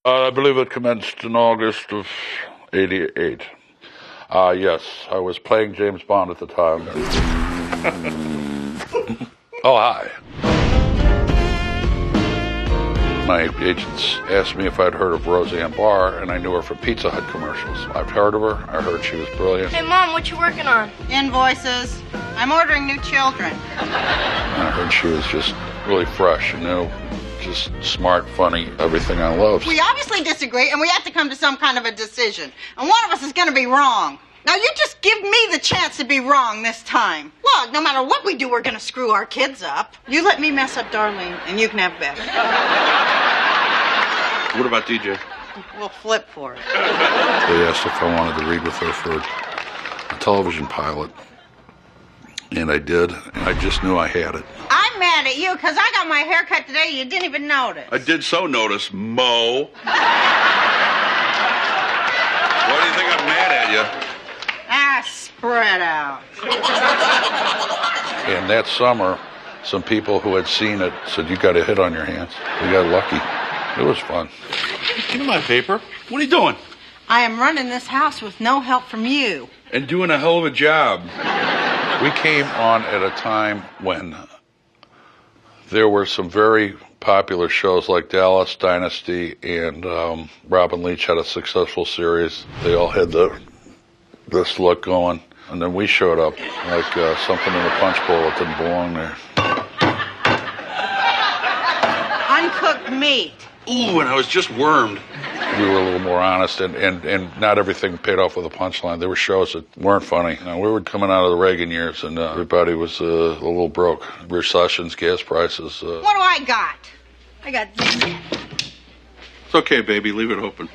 I believe it commenced in August of '88. Yes, I was playing James Bond at the time. Oh, hi. My agents asked me if I'd heard of Roseanne Barr, and I knew her from Pizza Hut commercials. I've heard of her. I heard she was brilliant. Hey, Mom, what you working on? Invoices. I'm ordering new children. I heard she was just really fresh, just smart, funny, everything I love. We obviously disagree, and we have to come to some kind of a decision. And one of us is going to be wrong. Now, you just give me the chance to be wrong this time. Look, no matter what we do, we're going to screw our kids up. You let me mess up Darlene, and you can have Beck. What about DJ? We'll flip for it. They asked if I wanted to read with her for a television pilot, and I did, and I just knew I had it. I'm mad at you because I got my hair cut today. You didn't even notice. I did so notice, Mo. Why do you think I'm mad at you? Spread out. And that summer, some people who had seen it said, "You got a hit on your hands." We got lucky. It was fun. Give me my paper. What are you doing? I am running this house with no help from you. And doing a hell of a job. We came on at a time when there were some very popular shows like Dallas Dynasty, and Robin Leach had a successful series. They all had this look going. And then we showed up like something in a punch bowl that didn't belong there. Uncooked meat. Ooh, and I was just wormed. We were a little more honest, and not everything paid off with a punchline. There were shows that weren't funny. We were coming out of the Reagan years, and everybody was a little broke. Recessions, gas prices. What do I got? I got... It's okay, baby. Leave it open.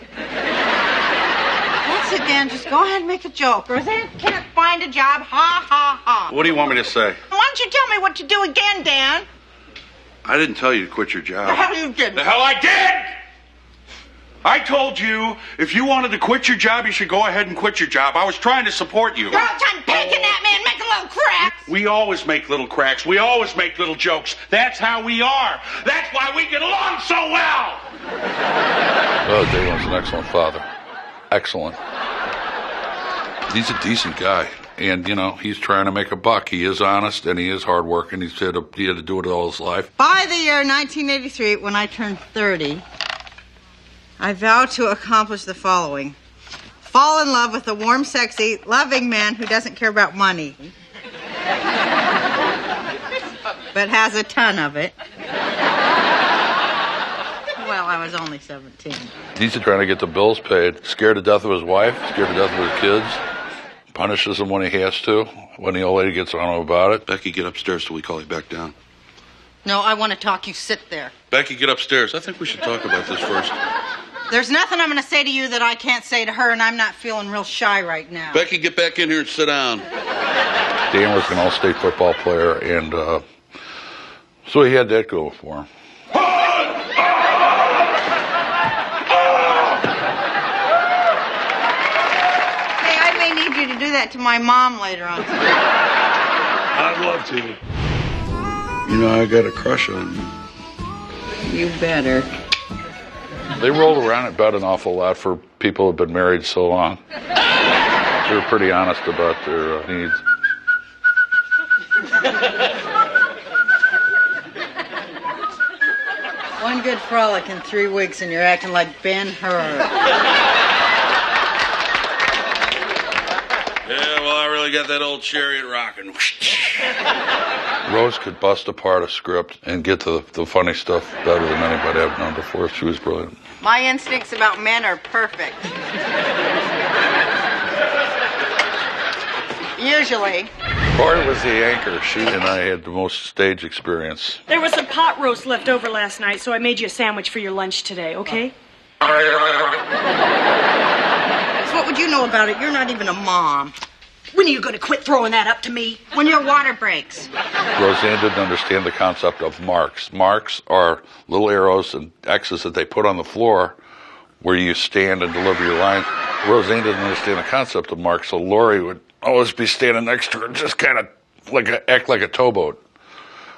That's it, Dan. Just go ahead and make a joke. Roseanne can't find a job. Ha, ha, ha. What do you want me to say? Why don't you tell me what to do again, Dan? I didn't tell you to quit your job. The hell you didn't. The hell I did! I told you if you wanted to quit your job, you should go ahead and quit your job. I was trying to support you. You're all the time picking at me and making little cracks. We always make little cracks. We always make little jokes. That's how we are. That's why we get along so well. Oh, Damon's an excellent father. Excellent. He's a decent guy. And, he's trying to make a buck. He is honest, and he is hardworking. He had to do it all his life. By the year 1983, when I turned 30, I vowed to accomplish the following. Fall in love with a warm, sexy, loving man who doesn't care about money, but has a ton of it. Well, I was only 17. He's trying to get the bills paid. Scared to death of his wife, scared to death of his kids. Punishes him when he has to, when the old lady gets on him about it. Becky, get upstairs till we call you back down. No, I want to talk. You sit there. Becky, get upstairs. I think we should talk about this first. There's nothing I'm going to say to you that I can't say to her, and I'm not feeling real shy right now. Becky, get back in here and sit down. Dan was an all-state football player, and so he had that going for him. To do that to my mom later on. I'd love to. I got a crush on you. You better. They rolled around in bed an awful lot for people who've been married so long. They were pretty honest about their needs. One good frolic in 3 weeks and you're acting like Ben-Hur. Yeah, well, I really got that old chariot rocking. Rose could bust apart a script and get to the funny stuff better than anybody I've known before. She was brilliant. My instincts about men are perfect. Usually. Corey was the anchor. She and I had the most stage experience. There was some pot roast left over last night, so I made you a sandwich for your lunch today, okay? So what would you know about it? You're not even a mom. When are you going to quit throwing that up to me? When your water breaks. Roseanne didn't understand the concept of marks. Marks are little arrows and X's that they put on the floor where you stand and deliver your lines. Roseanne didn't understand the concept of marks, so Lori would always be standing next to her, just kind of act like a towboat.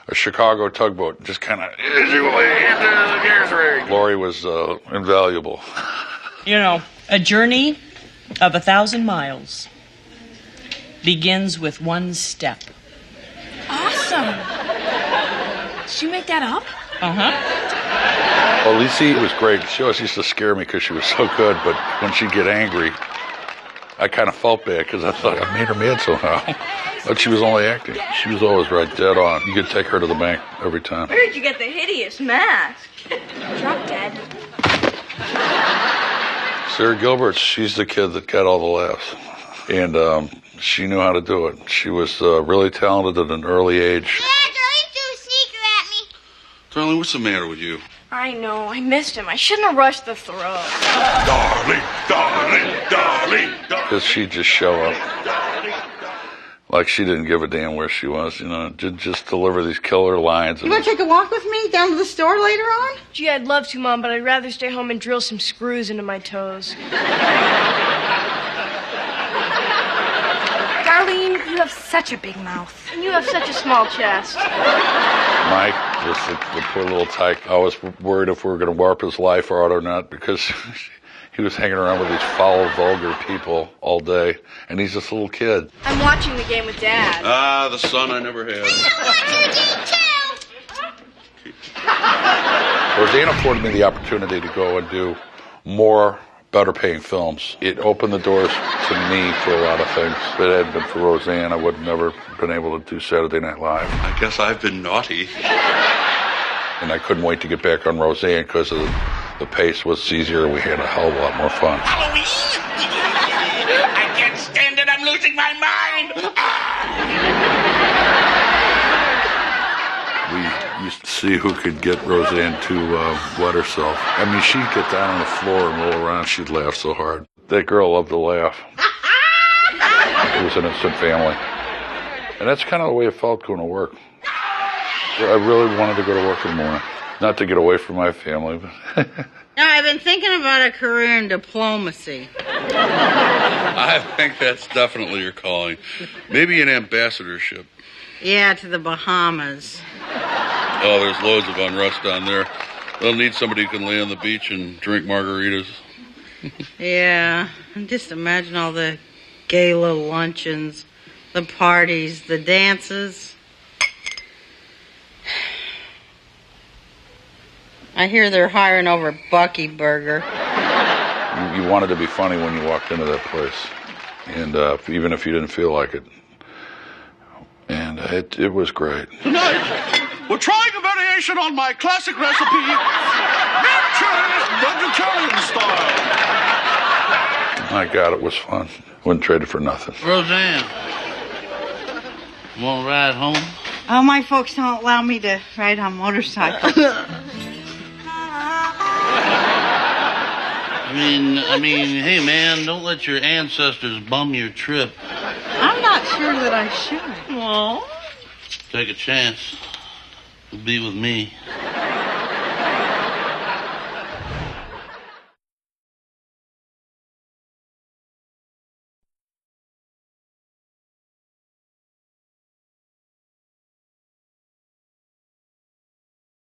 a Chicago tugboat, just kind of ease your way into the gas rig. Lori was invaluable. You know, a journey of 1,000 miles begins with one step. Awesome. Did you make that up? Uh-huh. Well, Lisi was great. She always used to scare me because she was so good, but when she'd get angry, I kind of felt bad because I thought I made her mad somehow. But she was only acting. She was always right, dead on. You could take her to the bank every time. Where did you get the hideous mask? Drop dead. Sarah Gilbert, she's the kid that got all the laughs. And she knew how to do it. She was really talented at an early age. Dad, Darlene threw a sneaker at me. Darling, what's the matter with you? I know, I missed him. I shouldn't have rushed the throw. Darling, darling, darling, darling. Because she'd just show up. Like she didn't give a damn where she was, you know, just deliver these killer lines. You want to take a walk with me down to the store later on? Gee, I'd love to, Mom, but I'd rather stay home and drill some screws into my toes. Darlene, you have such a big mouth. And you have such a small chest. Mike was the poor little tyke. I was worried if we were going to warp his life or not because he was hanging around with these foul, vulgar people all day, and he's this little kid. I'm watching the game with Dad. Ah, the son I never had. Roseanne afforded me the opportunity to go and do more better-paying films. It opened the doors to me for a lot of things. If it hadn't been for Roseanne, I would have never been able to do Saturday Night Live. I guess I've been naughty. And I couldn't wait to get back on Roseanne because the pace was easier and we had a hell of a lot more fun. Halloween! I can't stand it. I'm losing my mind. We used to see who could get Roseanne to wet herself. I mean, she'd get down on the floor and roll around. She'd laugh so hard. That girl loved to laugh. It was an instant family. And that's kind of the way it felt going to work. I really wanted to go to work in the morning. Not to get away from my family, but... Now, I've been thinking about a career in diplomacy. I think that's definitely your calling. Maybe an ambassadorship. Yeah, to the Bahamas. Oh, there's loads of unrest down there. They'll need somebody who can lay on the beach and drink margaritas. Yeah, and just imagine all the gala luncheons, the parties, the dances. I hear they're hiring over Bucky Burger. You wanted to be funny when you walked into that place. And even if you didn't feel like it. And it was great. Tonight, we're trying a variation on my classic recipe, vegetarian style. My God, it was fun. Wouldn't trade it for nothing. Roseanne, want to ride home? Oh, my folks don't allow me to ride on motorcycles. I mean, hey, man, don't let your ancestors bum your trip. I'm not sure that I should. Take a chance. Be with me.